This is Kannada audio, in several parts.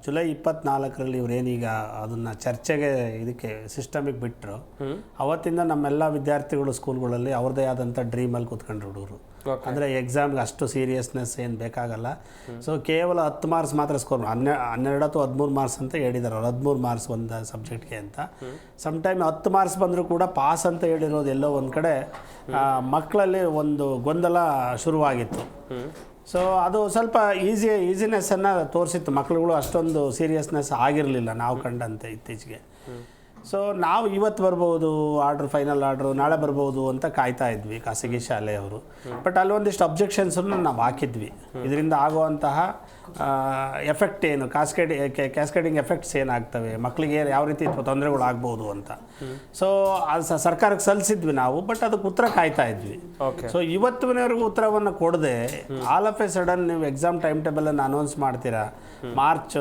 ಜುಲೈ 24ರಲ್ಲಿ ಇವರೇನೀಗ ಅದನ್ನು ಚರ್ಚೆಗೆ ಇದಕ್ಕೆ ಸಿಸ್ಟಮಿಗೆ ಬಿಟ್ಟರು, ಅವತ್ತಿಂದ ನಮ್ಮೆಲ್ಲ ವಿದ್ಯಾರ್ಥಿಗಳು ಸ್ಕೂಲ್ಗಳಲ್ಲಿ ಅವ್ರದ್ದೇ ಆದಂಥ ಡ್ರೀಮಲ್ಲಿ ಕೂತ್ಕೊಂಡ್ರು ಹುಡುಗರು. ಅಂದರೆ ಎಕ್ಸಾಮ್ಗೆ ಅಷ್ಟು ಸೀರಿಯಸ್ನೆಸ್ ಏನು ಬೇಕಾಗಲ್ಲ. ಸೊ ಕೇವಲ 10 ಮಾರ್ಕ್ಸ್ ಮಾತ್ರ ಸ್ಕೋರ್ 12 ಅಥವಾ 13 ಮಾರ್ಕ್ಸ್ ಅಂತ ಹೇಳಿದ್ದಾರೆ ಅವ್ರು, 13 ಮಾರ್ಕ್ಸ್ ಒಂದು ಸಬ್ಜೆಕ್ಟ್ಗೆ ಅಂತ. ಸಮ್ಟೈಮ್ 10 ಮಾರ್ಕ್ಸ್ ಬಂದರೂ ಕೂಡ ಪಾಸ್ ಅಂತ ಹೇಳಿರೋದು ಎಲ್ಲೋ ಒಂದು ಕಡೆ ಮಕ್ಕಳಲ್ಲಿ ಒಂದು ಗೊಂದಲ ಶುರುವಾಗಿತ್ತು. ಸೊ ಅದು ಸ್ವಲ್ಪ ಈಸಿನೆಸ್ಸನ್ನು ತೋರಿಸಿತ್ತು, ಮಕ್ಕಳುಗಳು ಅಷ್ಟೊಂದು ಸೀರಿಯಸ್ನೆಸ್ ಆಗಿರಲಿಲ್ಲ ನಾವು ಕಂಡಂತೆ ಇತ್ತೀಚೆಗೆ. ಸೊ ನಾವು ಇವತ್ತು ಬರ್ಬೋದು ಫೈನಲ್ ಆರ್ಡ್ರು ನಾಳೆ ಬರ್ಬೋದು ಅಂತ ಕಾಯ್ತಾ ಇದ್ವಿ ಖಾಸಗಿ ಶಾಲೆಯವರು. ಬಟ್ ಅಲ್ಲಿ ಒಂದಿಷ್ಟು ಅಬ್ಜೆಕ್ಷನ್ಸನ್ನು ನಾವು ಹಾಕಿದ್ವಿ. ಇದರಿಂದ ಆಗುವಂತಹ ಎಫೆಕ್ಟ್ ಏನು, ಕ್ಯಾಸ್ಕೇಡಿಂಗ್ ಎಫೆಕ್ಟ್ಸ್ ಏನಾಗ್ತವೆ, ಮಕ್ಕಳಿಗೆ ಯಾವ ರೀತಿ ತೊಂದರೆಗಳು ಆಗ್ಬೋದು ಅಂತ. ಸೊ ಅದು ಸರ್ಕಾರಕ್ಕೆ ಸಲ್ಲಿಸಿದ್ವಿ ನಾವು, ಬಟ್ ಅದಕ್ಕೆ ಉತ್ತರ ಕಾಯ್ತಾ ಇದ್ವಿ. ಸೊ ಇವತ್ತಿನವರೆಗೂ ಉತ್ತರವನ್ನು ಕೊಡದೆ ಆಲ್ ಆಫ್ ಎ ಸಡನ್ ನೀವು ಎಕ್ಸಾಮ್ ಟೈಮ್ ಟೇಬಲನ್ನು ಅನೌನ್ಸ್ ಮಾಡ್ತೀರಾ, ಮಾರ್ಚ್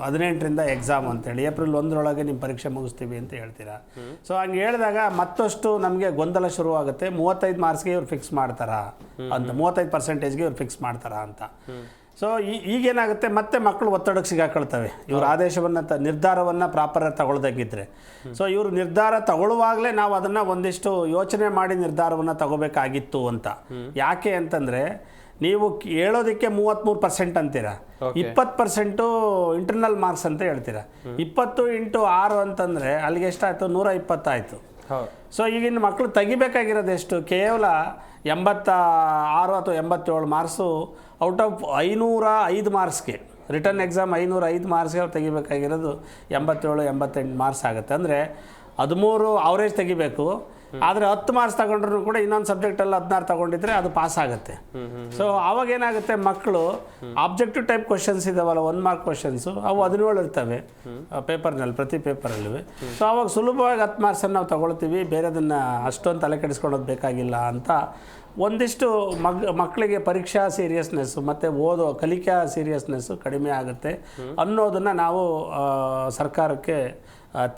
18ರಿಂದ ಎಕ್ಸಾಮ್ ಅಂತೇಳಿ, ಏಪ್ರಿಲ್ 1ರೊಳಗೆ ನಿಮ್ಮ ಪರೀಕ್ಷೆ ಮುಗಿಸ್ತೀವಿ ಅಂತ ಹೇಳ್ತೀರಾ. ಸೊ ಹಂಗೆ ಹೇಳಿದಾಗ ಮತ್ತಷ್ಟು ನಮಗೆ ಗೊಂದಲ ಶುರುವಾಗುತ್ತೆ. 35 ಮಾರ್ಕ್ಸ್ಗೆ ಇವ್ರು ಫಿಕ್ಸ್ ಮಾಡ್ತಾರಾ ಅಂತ, 35%ಗೆ ಇವ್ರು ಫಿಕ್ಸ್ ಮಾಡ್ತಾರಾ ಅಂತ. ಸೊ ಈಗೇನಾಗುತ್ತೆ, ಮತ್ತೆ ಮಕ್ಕಳು ಒತ್ತಡಕ್ಕೆ ಸಿಗಾಕೊಳ್ತವೆ ಇವ್ರ ಆದೇಶವನ್ನು ನಿರ್ಧಾರವನ್ನು ಪ್ರಾಪರ್ ತಗೊಳ್ದಾಗಿದ್ದರೆ. ಸೊ ಇವರು ನಿರ್ಧಾರ ತಗೊಳ್ಳುವಾಗಲೇ ನಾವು ಅದನ್ನು ಒಂದಿಷ್ಟು ಯೋಚನೆ ಮಾಡಿ ನಿರ್ಧಾರವನ್ನು ತಗೋಬೇಕಾಗಿತ್ತು ಅಂತ. ಯಾಕೆ ಅಂತಂದರೆ, ನೀವು ಹೇಳೋದಕ್ಕೆ 33% ಅಂತೀರಾ, 20% ಇಂಟರ್ನಲ್ ಮಾರ್ಕ್ಸ್ ಅಂತ ಹೇಳ್ತೀರಾ. 20 × 6 ಅಂತಂದರೆ ಅಲ್ಲಿಗೆ ಎಷ್ಟಾಯಿತು, 120 ಆಯಿತು. ಸೊ ಈಗಿನ ಮಕ್ಕಳು ತೆಗಿಬೇಕಾಗಿರೋದು ಎಷ್ಟು, ಕೇವಲ 86 ಅಥವಾ 87 ಮಾರ್ಕ್ಸು ಔಟ್ ಆಫ್ 505 ಮಾರ್ಕ್ಸ್ಗೆ. ರಿಟರ್ನ್ ಎಕ್ಸಾಮ್ 505 ಮಾರ್ಕ್ಸ್ಗೆ ಅವ್ರು ತೆಗಿಬೇಕಾಗಿರೋದು 87-88 ಮಾರ್ಕ್ಸ್ ಆಗುತ್ತೆ. ಅಂದರೆ 13 ಅವರೇಜ್ ತೆಗಿಬೇಕು. ಆದರೆ 10 ಮಾರ್ಕ್ಸ್ ತಗೊಂಡ್ರು ಕೂಡ ಇನ್ನೊಂದು ಸಬ್ಜೆಕ್ಟಲ್ಲಿ 16 ತಗೊಂಡಿದ್ರೆ ಅದು ಪಾಸ್ ಆಗುತ್ತೆ. ಸೊ ಅವಾಗೇನಾಗುತ್ತೆ, ಮಕ್ಕಳು ಆಬ್ಜೆಕ್ಟಿವ್ ಟೈಪ್ ಕ್ವಶನ್ಸ್ ಇದಾವಲ್ಲ, 1 ಮಾರ್ಕ್ ಕ್ವಶನ್ಸು, ಅವು 17 ಇರ್ತವೆ ಪೇಪರ್ನಲ್ಲಿ, ಪ್ರತಿ ಪೇಪರಲ್ಲಿವೆ. ಸೊ ಅವಾಗ ಸುಲಭವಾಗಿ 10 ಮಾರ್ಕ್ಸನ್ನು ನಾವು ತಗೊಳ್ತೀವಿ, ಬೇರೆದನ್ನು ಅಷ್ಟೊಂದು ತಲೆ ಕೆಡಿಸ್ಕೊಳ್ಳೋದು ಬೇಕಾಗಿಲ್ಲ ಅಂತ ಒಂದಿಷ್ಟು ಮಕ್ಕಳಿಗೆ ಪರೀಕ್ಷಾ ಸೀರಿಯಸ್ನೆಸ್ಸು ಮತ್ತು ಕಲಿಕಾ ಸೀರಿಯಸ್ನೆಸ್ಸು ಕಡಿಮೆ ಆಗುತ್ತೆ ಅನ್ನೋದನ್ನು ನಾವು ಸರ್ಕಾರಕ್ಕೆ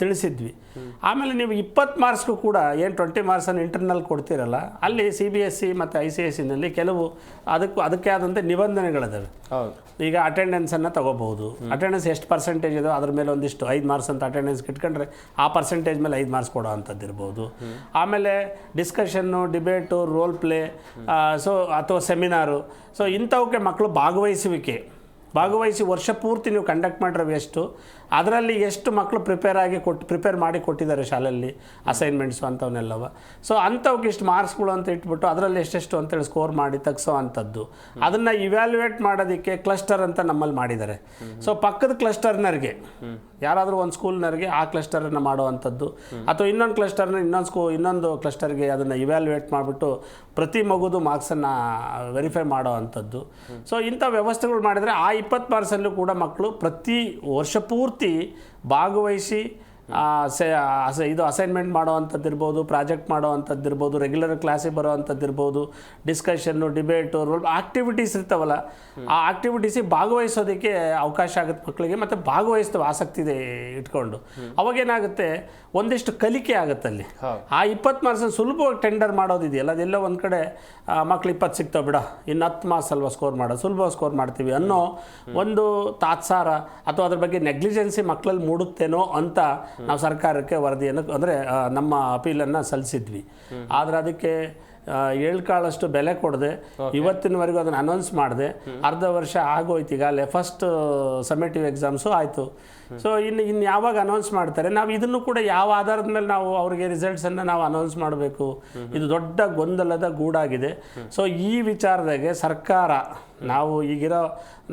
ತಿಳಿಸಿದ್ವಿ. ಆಮೇಲೆ ನೀವು 20 ಮಾರ್ಕ್ಸ್ಗೂ ಕೂಡ ಏನು 20 ಮಾರ್ಕ್ಸನ್ನು ಇಂಟರ್ನಲ್ ಕೊಡ್ತೀರಲ್ಲ, ಅಲ್ಲಿ CBSE ಮತ್ತು ICSEನಲ್ಲಿ ಕೆಲವು ಅದಕ್ಕೆ ಆದಂಥ ನಿಬಂಧನೆಗಳಿದ್ದಾವೆ. ಈಗ ಅಟೆಂಡೆನ್ಸನ್ನು ತಗೋಬಹುದು. ಅಟೆಂಡೆನ್ಸ್ ಎಷ್ಟು ಪರ್ಸೆಂಟೇಜ್ ಇದೋ ಅದ್ರ ಮೇಲೆ ಒಂದಿಷ್ಟು 5 ಮಾರ್ಕ್ಸ್ ಅಂತ ಅಟೆಂಡೆನ್ಸ್ ಇಟ್ಕೊಂಡ್ರೆ ಆ ಪರ್ಸೆಂಟೇಜ್ ಮೇಲೆ 5 ಮಾರ್ಕ್ಸ್ ಕೊಡೋ ಅಂಥದ್ದು ಇರ್ಬೋದು. ಆಮೇಲೆ discussion, debate, role play, so ಅಥವಾ ಸೆಮಿನಾರು, ಸೊ ಇಂಥವಕ್ಕೆ ಮಕ್ಕಳು ಭಾಗವಹಿಸಿ ವರ್ಷ ಪೂರ್ತಿ ನೀವು ಕಂಡಕ್ಟ್ ಮಾಡಿರೋ ಎಷ್ಟು, ಅದರಲ್ಲಿ ಎಷ್ಟು ಮಕ್ಕಳು ಪ್ರಿಪೇರ್ ಮಾಡಿ ಕೊಟ್ಟಿದ್ದಾರೆ ಶಾಲೆಯಲ್ಲಿ ಅಸೈನ್ಮೆಂಟ್ಸು ಅಂಥವನ್ನೆಲ್ಲವ. ಸೊ ಅಂಥವಕ್ಕೆ ಇಷ್ಟು ಮಾರ್ಕ್ಸ್ಗಳು ಅಂತ ಇಟ್ಬಿಟ್ಟು ಅದರಲ್ಲಿ ಎಷ್ಟೆಷ್ಟು ಅಂತೇಳಿ ಸ್ಕೋರ್ ಮಾಡಿ ತೆಗ್ಸೋ ಅಂಥದ್ದು. ಅದನ್ನು ಇವ್ಯಾಲ್ಯುಯೇಟ್ ಮಾಡೋದಕ್ಕೆ ಕ್ಲಸ್ಟರ್ ಅಂತ ನಮ್ಮಲ್ಲಿ ಮಾಡಿದ್ದಾರೆ. ಸೊ ಪಕ್ಕದ ಕ್ಲಸ್ಟರ್ನರ್ಗೆ, ಯಾರಾದರೂ ಒಂದು ಸ್ಕೂಲ್ನವ್ರಿಗೆ ಆ ಕ್ಲಸ್ಟರನ್ನು ಮಾಡೋ ಅಂಥದ್ದು, ಅಥವಾ ಇನ್ನೊಂದು ಕ್ಲಸ್ಟರ್ನ ಇನ್ನೊಂದು ಕ್ಲಸ್ಟರ್ಗೆ ಅದನ್ನು ಇವ್ಯಾಲ್ಯುಯೇಟ್ ಮಾಡಿಬಿಟ್ಟು ಪ್ರತಿ ಮಗುದು ಮಾರ್ಕ್ಸನ್ನು ವೆರಿಫೈ ಮಾಡೋ ಅಂಥದ್ದು. ಸೊ ಇಂಥ ವ್ಯವಸ್ಥೆಗಳು ಮಾಡಿದರೆ ಆ 20 ಮಾರ್ಕ್ಸಲ್ಲೂ ಕೂಡ ಮಕ್ಕಳು ಪ್ರತಿ ವರ್ಷ ಪೂರ್ತಿ ಭಾಗವಹಿಸಿ ಇದು ಅಸೈನ್ಮೆಂಟ್ ಮಾಡೋ ಅಂಥದ್ದಿರ್ಬೋದು, ಪ್ರಾಜೆಕ್ಟ್ ಮಾಡೋ ಅಂಥದ್ದಿರ್ಬೋದು, ರೆಗ್ಯುಲರ್ ಕ್ಲಾಸಿಗೆ ಬರೋ ಅಂಥದ್ದಿರ್ಬೋದು, ಡಿಸ್ಕಷನ್ನು, ಡಿಬೇಟು, ರೋಲ್ ಆಕ್ಟಿವಿಟೀಸ್ ಇರ್ತಾವಲ್ಲ, ಆ ಆಕ್ಟಿವಿಟೀಸಿಗೆ ಭಾಗವಹಿಸೋದಕ್ಕೆ ಅವಕಾಶ ಆಗುತ್ತೆ ಮಕ್ಕಳಿಗೆ. ಮತ್ತು ಭಾಗವಹಿಸ್ತವೆ ಆಸಕ್ತಿ ಇಟ್ಕೊಂಡು. ಅವಾಗೇನಾಗುತ್ತೆ, ಒಂದಿಷ್ಟು ಕಲಿಕೆ ಆಗುತ್ತೆ ಅಲ್ಲಿ. ಆ 20 ಮಾರ್ಕ್ಸನ್ನು ಸುಲಭವಾಗಿ ಟೆಂಡರ್ ಮಾಡೋದಿದೆಯಲ್ಲ, ಅದೆಲ್ಲ ಒಂದು ಕಡೆ ಮಕ್ಳು 20 ಸಿಗ್ತಾವೆ ಬಿಡ, ಇನ್ನು 10 ಮಾರ್ಕ್ಸ್ ಅಲ್ವಾ ಸ್ಕೋರ್ ಮಾಡೋದು, ಸುಲಭವಾಗಿ ಸ್ಕೋರ್ ಮಾಡ್ತೀವಿ ಅನ್ನೋ ಒಂದು ತಾತ್ಸಾರ ಅಥವಾ ಅದ್ರ ಬಗ್ಗೆ ನೆಗ್ಲಿಜೆನ್ಸಿ ಮಕ್ಕಳಲ್ಲಿ ಮೂಡುತ್ತೇನೋ ಅಂತ ನಾವು ಸರ್ಕಾರಕ್ಕೆ ವರದಿಯನ್ನು, ಅಂದರೆ ನಮ್ಮ ಅಪೀಲನ್ನು ಸಲ್ಲಿಸಿದ್ವಿ. ಆದರೆ ಅದಕ್ಕೆ ಕಾಳಷ್ಟು ಬೆಲೆ ಕೊಡದೆ ಇವತ್ತಿನವರೆಗೂ ಅದನ್ನು ಅನೌನ್ಸ್ ಮಾಡಿದೆ. ಅರ್ಧ ವರ್ಷ ಆಗೋಯ್ತು. ಈಗಾಗಲೇ ಫಸ್ಟ್ ಸಮೇಟಿವ್ ಎಕ್ಸಾಮ್ಸು ಆಯಿತು. ಸೊ ಇನ್ನು ಯಾವಾಗ ಅನೌನ್ಸ್ ಮಾಡ್ತಾರೆ, ನಾವು ಇದನ್ನು ಕೂಡ ಯಾವ ಆಧಾರದ ಮೇಲೆ ನಾವು ಅವರಿಗೆ ರಿಸಲ್ಟ್ಸನ್ನು ನಾವು ಅನೌನ್ಸ್ ಮಾಡಬೇಕು, ಇದು ದೊಡ್ಡ ಗೊಂದಲದ ಗೂಡಾಗಿದೆ. ಸೊ ಈ ವಿಚಾರದಾಗೆ ಸರ್ಕಾರ, ನಾವು ಈಗಿರೋ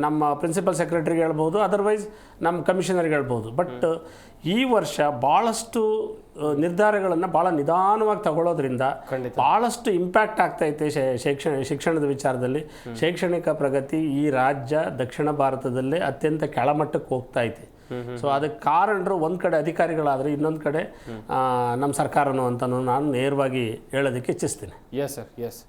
ನಮ್ಮ ಪ್ರಿನ್ಸಿಪಲ್ ಸೆಕ್ರೆಟರಿಗೆ ಹೇಳ್ಬೋದು, ಅದರ್ವೈಸ್ ನಮ್ಮ ಕಮಿಷನರ್ಗೆ ಹೇಳ್ಬೋದು, ಬಟ್ ಈ ವರ್ಷ ಭಾಳಷ್ಟು ನಿರ್ಧಾರಗಳನ್ನು ಭಾಳ ನಿಧಾನವಾಗಿ ತಗೊಳ್ಳೋದ್ರಿಂದ ಭಾಳಷ್ಟು ಇಂಪ್ಯಾಕ್ಟ್ ಆಗ್ತೈತೆ ಶಿಕ್ಷಣದ ವಿಚಾರದಲ್ಲಿ. ಶೈಕ್ಷಣಿಕ ಪ್ರಗತಿ ಈ ರಾಜ್ಯ ದಕ್ಷಿಣ ಭಾರತದಲ್ಲೇ ಅತ್ಯಂತ ಕೆಳಮಟ್ಟಕ್ಕೆ ಹೋಗ್ತಾ ಐತೆ. ಸೊ ಅದಕ್ಕೆ ಕಾರಣರು ಒಂದು ಕಡೆ ಅಧಿಕಾರಿಗಳಾದರೆ, ಇನ್ನೊಂದು ಕಡೆ ನಮ್ಮ ಸರ್ಕಾರನೂ ಅಂತ ನಾನು ನೇರವಾಗಿ ಹೇಳೋದಕ್ಕೆ ಇಚ್ಛಿಸ್ತೀನಿ. Yes sir, S.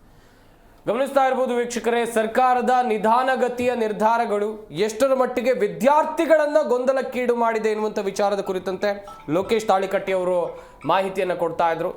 ಗಮನಿಸ್ತಾ ಇರ್ಬೋದು ವೀಕ್ಷಕರೇ, ಸರ್ಕಾರದ ನಿಧಾನಗತಿಯ ನಿರ್ಧಾರಗಳು ಎಷ್ಟರ ಮಟ್ಟಿಗೆ ವಿದ್ಯಾರ್ಥಿಗಳನ್ನ ಗೊಂದಲಕ್ಕೀಡು ಮಾಡಿದೆ ಎನ್ನುವಂಥ ವಿಚಾರದ ಕುರಿತಂತೆ ಲೋಕೇಶ್ ತಾಳಿಕಟ್ಟಿ ಅವರು ಮಾಹಿತಿಯನ್ನು ಕೊಡ್ತಾ ಇದ್ರು.